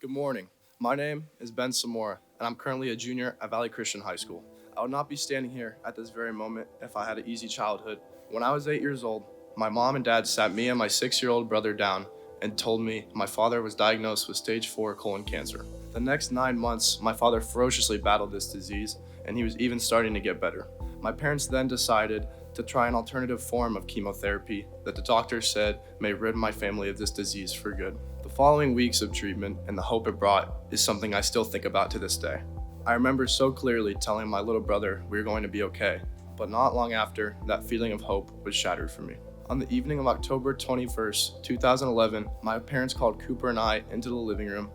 Good morning. My name is Ben Somora, and I'm currently a junior at Valley Christian High School. I would not be standing here at this very moment if I had an easy childhood. When I was 8 years old, my mom and dad sat me and my 6-year-old brother down and told me my father was diagnosed with stage 4 colon cancer. The next 9 months, my father ferociously battled this disease, and he was even starting to get better. My parents then decided to try an alternative form of chemotherapy that the doctor said may rid my family of this disease for good. The following weeks of treatment and the hope it brought is something I still think about to this day. I remember so clearly telling my little brother we were going to be okay, but not long after, that feeling of hope was shattered for me. On the evening of October 21st, 2011, my parents called Cooper and I into the living room,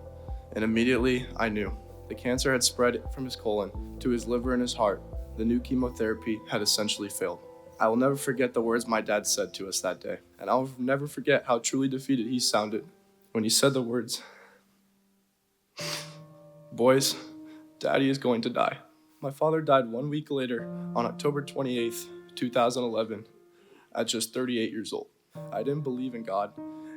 and immediately I knew. The cancer had spread from his colon to his liver and his heart. The new chemotherapy had essentially failed. I will never forget the words my dad said to us that day, and I'll never forget how truly defeated he sounded when he said the words, "Boys, Daddy is going to die." My father died 1 week later on October 28th, 2011, at just 38 years old. I didn't believe in God,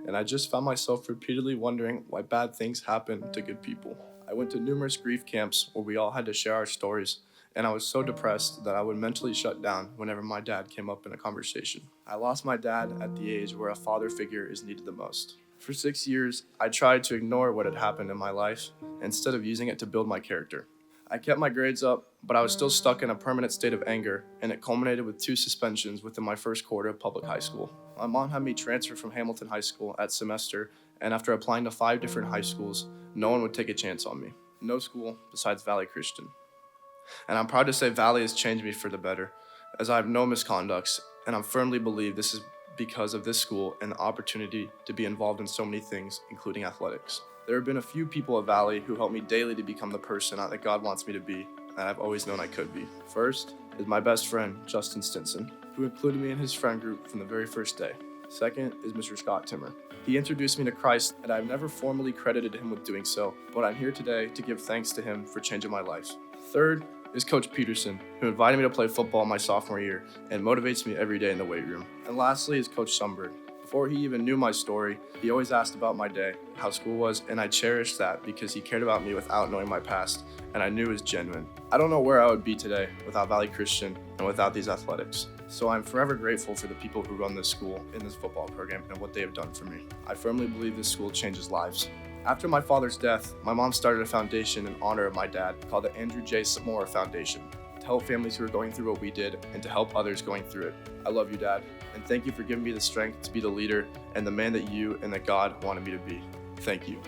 and I just found myself repeatedly wondering why bad things happen to good people. I went to numerous grief camps where we all had to share our stories, and I was so depressed that I would mentally shut down whenever my dad came up in a conversation. I lost my dad at the age where a father figure is needed the most. For 6 years, I tried to ignore what had happened in my life instead of using it to build my character. I kept my grades up, but I was still stuck in a permanent state of anger, and it culminated with 2 suspensions within my first quarter of public high school. My mom had me transfer from Hamilton High School at semester, and after applying to 5 different high schools, no one would take a chance on me. No school besides Valley Christian. And I'm proud to say Valley has changed me for the better, as I have no misconducts, and I firmly believe this is because of this school and the opportunity to be involved in so many things, including athletics. There have been a few people at Valley who help me daily to become the person that God wants me to be, and I've always known I could be. First is my best friend, Justin Stinson, who included me in his friend group from the very first day. Second is Mr. Scott Timmer. He introduced me to Christ, and I've never formally credited him with doing so, but I'm here today to give thanks to him for changing my life. Third is Coach Peterson, who invited me to play football my sophomore year and motivates me every day in the weight room. And lastly is Coach Sumberg. Before he even knew my story, he always asked about my day, how school was, and I cherished that because he cared about me without knowing my past, and I knew it was genuine. I don't know where I would be today without Valley Christian and without these athletics. So I'm forever grateful for the people who run this school and this football program and what they have done for me. I firmly believe this school changes lives. After my father's death, my mom started a foundation in honor of my dad called the Andrew J. Somora Foundation to help families who are going through what we did and to help others going through it. I love you, Dad, and thank you for giving me the strength to be the leader and the man that you and that God wanted me to be. Thank you.